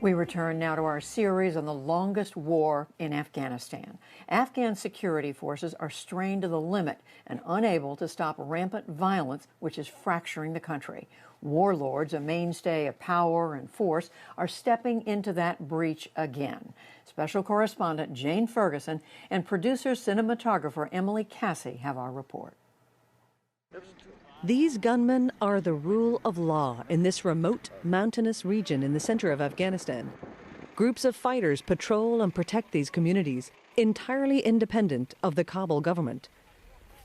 We return now to our series on the longest war in Afghanistan. Afghan security forces are strained to the limit and unable to stop rampant violence, which is fracturing the country. Warlords, a mainstay of power and force, are stepping into that breach again. Special correspondent Jane Ferguson and producer cinematographer Emily Cassie have our report. These gunmen are the rule of law in this remote, mountainous region in the center of Afghanistan. Groups of fighters patrol and protect these communities, entirely independent of the Kabul government.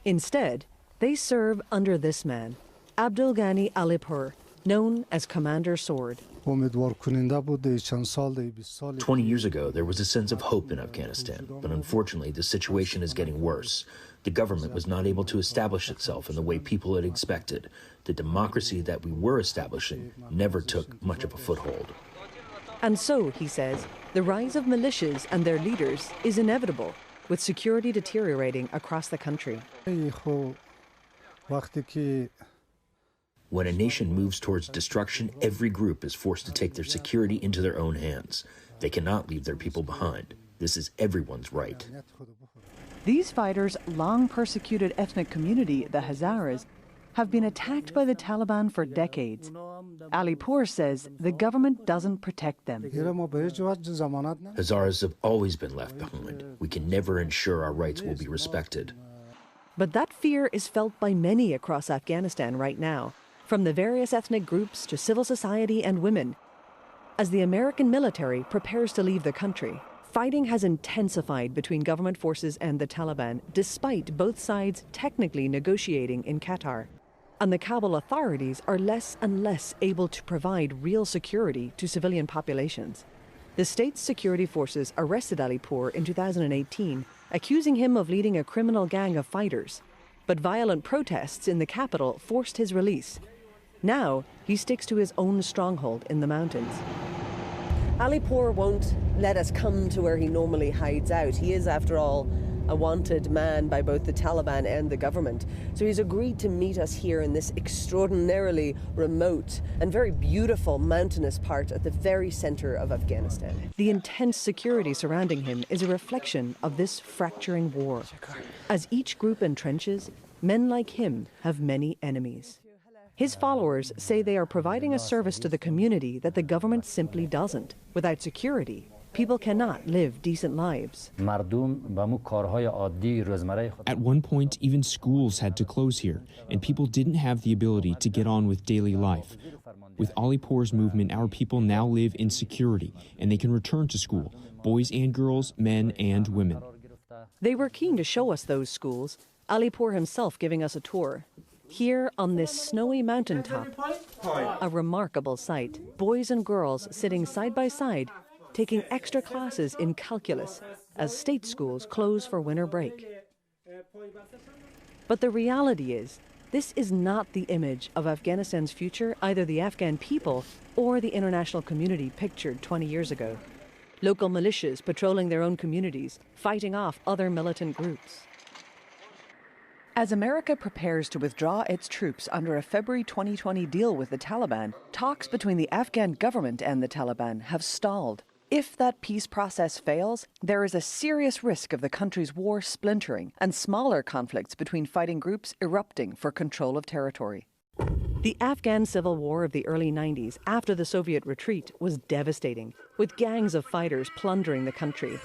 Instead, they serve under this man, Abdul Ghani Alipur, known as Commander Sword. 20 years ago, there was a sense of hope in Afghanistan, but unfortunately, the situation is getting worse. The government was not able to establish itself in the way people had expected. The democracy that we were establishing never took much of a foothold. And so, he says, the rise of militias and their leaders is inevitable, with security deteriorating across the country. When a nation moves towards destruction, every group is forced to take their security into their own hands. They cannot leave their people behind. This is everyone's right. These fighters' long-persecuted ethnic community, the Hazaras, have been attacked by the Taliban for decades. Alipur says the government doesn't protect them. Hazaras have always been left behind. We can never ensure our rights will be respected. But that fear is felt by many across Afghanistan right now, from the various ethnic groups to civil society and women. As the American military prepares to leave the country, fighting has intensified between government forces and the Taliban, despite both sides technically negotiating in Qatar. And the Kabul authorities are less and less able to provide real security to civilian populations. The state's security forces arrested Alipur in 2018, accusing him of leading a criminal gang of fighters. But violent protests in the capital forced his release. Now, he sticks to his own stronghold in the mountains. Alipur won't let us come to where he normally hides out. He is, after all, a wanted man by both the Taliban and the government. So he's agreed to meet us here in this extraordinarily remote and very beautiful mountainous part at the very center of Afghanistan. The intense security surrounding him is a reflection of this fracturing war. As each group entrenches, men like him have many enemies. His followers say they are providing a service to the community that the government simply doesn't. Without security, people cannot live decent lives. At one point, even schools had to close here, and people didn't have the ability to get on with daily life. With Alipur's movement, our people now live in security, and they can return to school, boys and girls, men and women. They were keen to show us those schools, Alipur himself giving us a tour. Here on this snowy mountaintop, a remarkable sight, boys and girls sitting side by side, taking extra classes in calculus as state schools close for winter break. But the reality is, this is not the image of Afghanistan's future either the Afghan people or the international community pictured 20 years ago. Local militias patrolling their own communities, fighting off other militant groups. As America prepares to withdraw its troops under a February 2020 deal with the Taliban, talks between the Afghan government and the Taliban have stalled. If that peace process fails, there is a serious risk of the country's war splintering and smaller conflicts between fighting groups erupting for control of territory. The Afghan civil war of the early 90s, after the Soviet retreat, was devastating, with gangs of fighters plundering the country.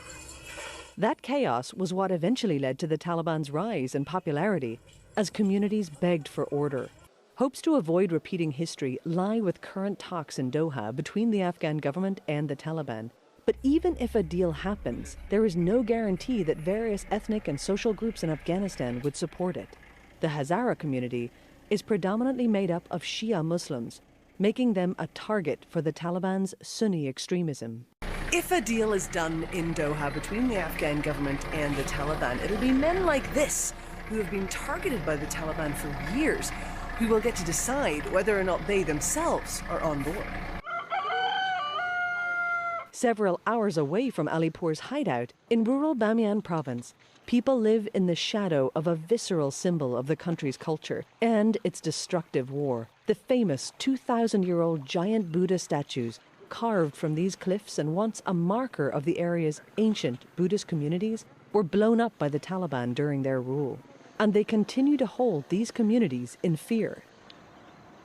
That chaos was what eventually led to the Taliban's rise in popularity as communities begged for order. Hopes to avoid repeating history lie with current talks in Doha between the Afghan government and the Taliban. But even if a deal happens, there is no guarantee that various ethnic and social groups in Afghanistan would support it. The Hazara community is predominantly made up of Shia Muslims, making them a target for the Taliban's Sunni extremism. If a deal is done in Doha between the Afghan government and the Taliban, it'll be men like this, who have been targeted by the Taliban for years, who will get to decide whether or not they themselves are on board. Several hours away from Alipur's hideout, in rural Bamiyan province, people live in the shadow of a visceral symbol of the country's culture and its destructive war, the famous 2,000-year-old giant Buddha statues carved from these cliffs and once a marker of the area's ancient Buddhist communities, were blown up by the Taliban during their rule. And they continue to hold these communities in fear.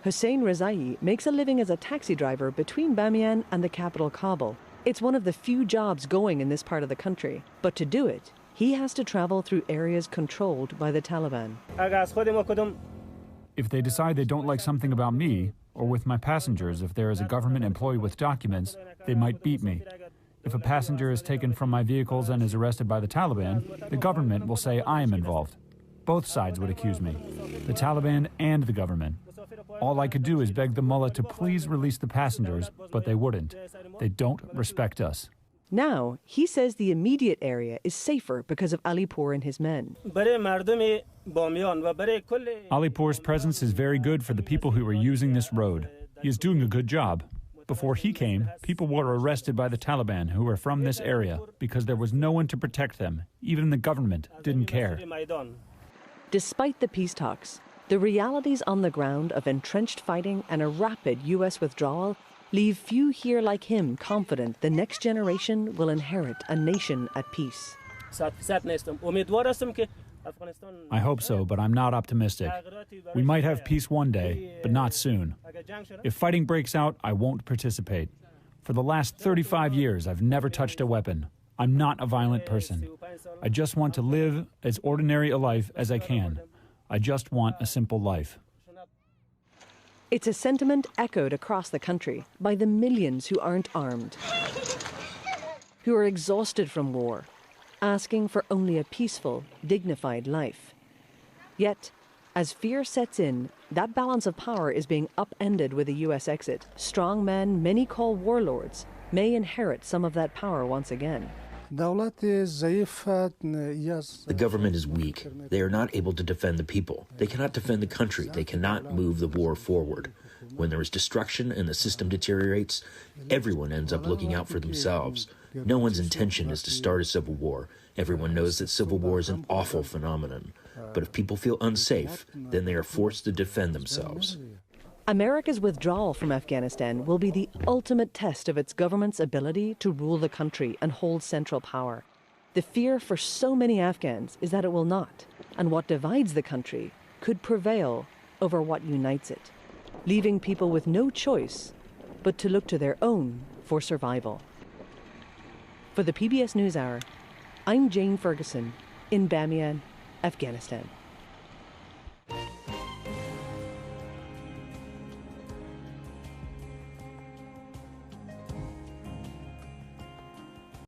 Hussein Rezai makes a living as a taxi driver between Bamiyan and the capital Kabul. It's one of the few jobs going in this part of the country. But to do it, he has to travel through areas controlled by the Taliban. If they decide they don't like something about me, or with my passengers, if there is a government employee with documents, they might beat me. If a passenger is taken from my vehicles and is arrested by the Taliban, the government will say I am involved. Both sides would accuse me, the Taliban and the government. All I could do is beg the mullah to please release the passengers, but they wouldn't. They don't respect us. Now, he says the immediate area is safer because of Alipur and his men. Alipur's presence is very good for the people who are using this road. He is doing a good job. Before he came, people were arrested by the Taliban who were from this area because there was no one to protect them. Even the government didn't care. Despite the peace talks, the realities on the ground of entrenched fighting and a rapid U.S. withdrawal leave few here like him confident the next generation will inherit a nation at peace. I hope so, but I'm not optimistic. We might have peace one day, but not soon. If fighting breaks out, I won't participate. For the last 35 years, I've never touched a weapon. I'm not a violent person. I just want to live as ordinary a life as I can. I just want a simple life. It's a sentiment echoed across the country by the millions who aren't armed, who are exhausted from war, asking for only a peaceful, dignified life. Yet, as fear sets in, that balance of power is being upended with a U.S. exit. Strong men many call warlords may inherit some of that power once again. The government is weak. They are not able to defend the people. They cannot defend the country. They cannot move the war forward. When there is destruction and the system deteriorates, everyone ends up looking out for themselves. No one's intention is to start a civil war. Everyone knows that civil war is an awful phenomenon. But if people feel unsafe, then they are forced to defend themselves. America's withdrawal from Afghanistan will be the ultimate test of its government's ability to rule the country and hold central power. The fear for so many Afghans is that it will not, and what divides the country could prevail over what unites it, leaving people with no choice but to look to their own for survival. For the PBS NewsHour, I'm Jane Ferguson in Bamiyan, Afghanistan.